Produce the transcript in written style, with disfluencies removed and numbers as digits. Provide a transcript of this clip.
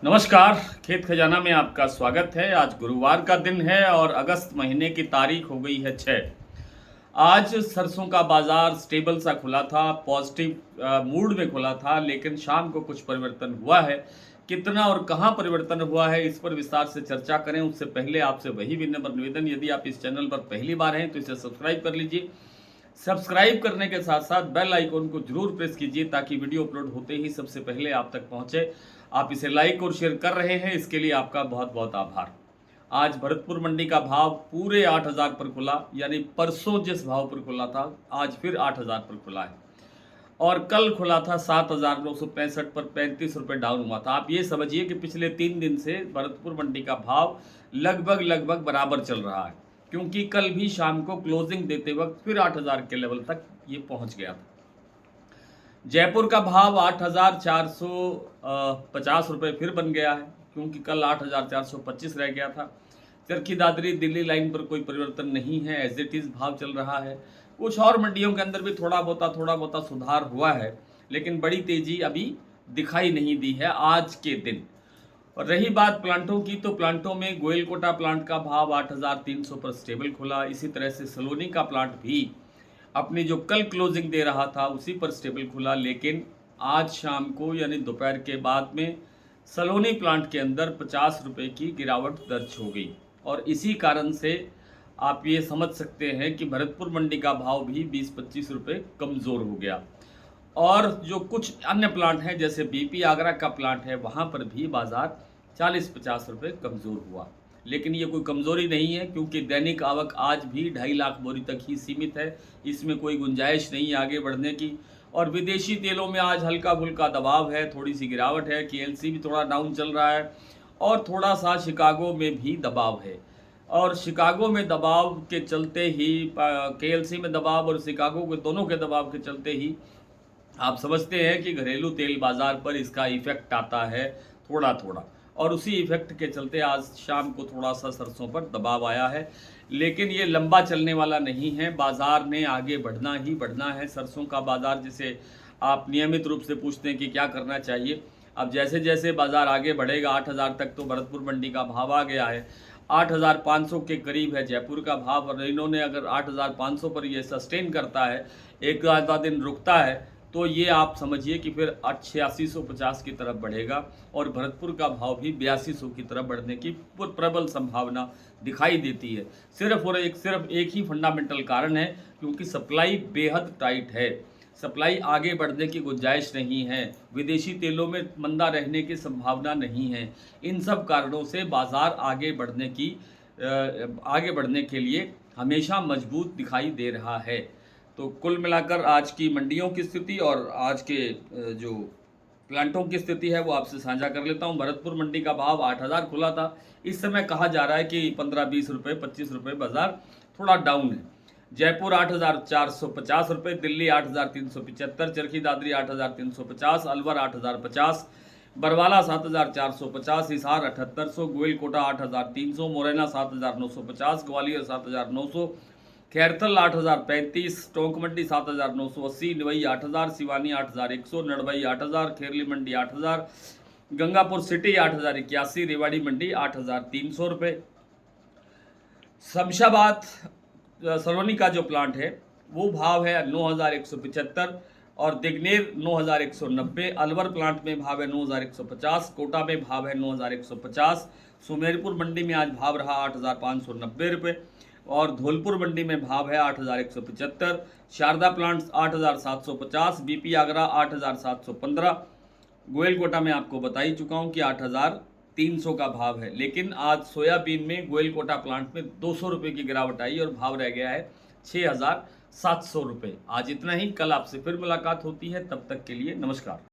नमस्कार। खेत खजाना में आपका स्वागत है। आज गुरुवार का दिन है और अगस्त महीने की तारीख हो गई है 6। आज सरसों का बाजार स्टेबल सा खुला था, पॉजिटिव मूड में खुला था, लेकिन शाम को कुछ परिवर्तन हुआ है। कितना और कहां परिवर्तन हुआ है, इस पर विस्तार से चर्चा करें। उससे पहले आपसे वही विनम्र निवेदन, यदि आप इस चैनल पर पहली बार हैं तो इसे सब्सक्राइब कर लीजिए। सब्सक्राइब करने के साथ साथ बेल आइकन को जरूर प्रेस कीजिए ताकि वीडियो अपलोड होते ही सबसे पहले आप तक पहुंचे। आप इसे लाइक और शेयर कर रहे हैं, इसके लिए आपका बहुत बहुत आभार। आज भरतपुर मंडी का भाव पूरे 8,000 पर खुला, यानी परसों जिस भाव पर खुला था आज फिर 8,000 पर खुला है। और कल खुला था 7,965 पर, 35 रुपये डाउन हुआ था। आप ये समझिए कि पिछले 3 दिन से भरतपुर मंडी का भाव लगभग बराबर चल रहा है, क्योंकि कल भी शाम को क्लोजिंग देते वक्त फिर 8,000 के लेवल तक ये पहुंच गया था। जयपुर का भाव 8,450 रुपये फिर बन गया है, क्योंकि कल 8,425 रह गया था। चरखी दादरी दिल्ली लाइन पर कोई परिवर्तन नहीं है, एज इट इज भाव चल रहा है। कुछ और मंडियों के अंदर भी थोड़ा बहुत सुधार हुआ है, लेकिन बड़ी तेजी अभी दिखाई नहीं दी है आज के दिन। और रही बात प्लांटों की, तो प्लांटों में गोयलकोटा प्लांट का भाव 8,300 पर स्टेबल खुला। इसी तरह से सलोनी का प्लांट भी अपनी जो कल क्लोजिंग दे रहा था उसी पर स्टेबल खुला, लेकिन आज शाम को यानी दोपहर के बाद में सलोनी प्लांट के अंदर 50 रुपये की गिरावट दर्ज हो गई। और इसी कारण से आप ये समझ सकते हैं कि भरतपुर मंडी का भाव भी 20-25 रुपये कमज़ोर हो गया। और जो कुछ अन्य प्लांट हैं जैसे बीपी आगरा का प्लांट है, वहाँ पर भी बाज़ार 40-50 रुपये कमज़ोर हुआ। लेकिन ये कोई कमज़ोरी नहीं है, क्योंकि दैनिक आवक आज भी 2.5 लाख बोरी तक ही सीमित है। इसमें कोई गुंजाइश नहीं है आगे बढ़ने की। और विदेशी तेलों में आज हल्का फुल्का दबाव है, थोड़ी सी गिरावट है। केएलसी भी थोड़ा डाउन चल रहा है और थोड़ा सा शिकागो में भी दबाव है। और शिकागो में दबाव के चलते ही, केएलसी में दबाव और शिकागो के दोनों के दबाव के चलते ही आप समझते हैं कि घरेलू तेल बाज़ार पर इसका इफेक्ट आता है थोड़ा। और उसी इफेक्ट के चलते आज शाम को थोड़ा सा सरसों पर दबाव आया है, लेकिन ये लंबा चलने वाला नहीं है। बाज़ार ने आगे बढ़ना ही बढ़ना है। सरसों का बाज़ार, जिसे आप नियमित रूप से पूछते हैं कि क्या करना चाहिए, अब जैसे जैसे बाज़ार आगे बढ़ेगा 8,000 तक तो भरतपुर मंडी का भाव आ गया है। 8,500 के करीब है जयपुर का भाव, और इन्होंने अगर 8,500 पर ये सस्टेन करता है, एक आधा दिन रुकता है, तो ये आप समझिए कि फिर 8650 की तरफ बढ़ेगा और भरतपुर का भाव भी 8200 की तरफ बढ़ने की प्रबल संभावना दिखाई देती है। सिर्फ एक ही फंडामेंटल कारण है, क्योंकि सप्लाई बेहद टाइट है। सप्लाई आगे बढ़ने की गुंजाइश नहीं है, विदेशी तेलों में मंदा रहने की संभावना नहीं है। इन सब कारणों से बाज़ार आगे बढ़ने के लिए हमेशा मजबूत दिखाई दे रहा है। तो कुल मिलाकर आज की मंडियों की स्थिति और आज के जो प्लांटों की स्थिति है वो आपसे साझा कर लेता हूं। भरतपुर मंडी का भाव 8,000 खुला था। इस समय कहा जा रहा है कि 15-20 रुपये, 25 रुपये बाजार थोड़ा डाउन है। जयपुर 8,450 रुपये, दिल्ली 8,375, चरखी दादरी 8,350, अलवर 8,050, बरवाला 7,450, हिसार 7,800, गोयलकोटा 8,300, मुरैना 7,950, ग्वालियर 7,900, खैरथल 8,035, टोंक मंडी 7,980, निवई 8,000, सिवानी 8,100, नड़बई 8,000, खेरली मंडी 8,000, गंगापुर सिटी 8,081, रेवाड़ी मंडी 8,300 रुपये। शमशाबाद सलोनी का जो प्लांट है वो भाव है 9,175 और दिग्नेर 9,190। अलवर प्लांट में भाव है 9,150, कोटा में भाव है 9,150, सुमेरपुर मंडी में आज भाव रहा 8,590 रुपये और धौलपुर मंडी में भाव है 8,175। शारदा प्लांट्स 8,750, बीपी आगरा 8,715, गोयलकोटा में आपको बता ही चुका हूँ कि 8,300 का भाव है। लेकिन आज सोयाबीन में गोयलकोटा प्लांट में 200 रुपये की गिरावट आई और भाव रह गया है 6,700 रुपये। आज इतना ही, कल आपसे फिर मुलाकात होती है, तब तक के लिए नमस्कार।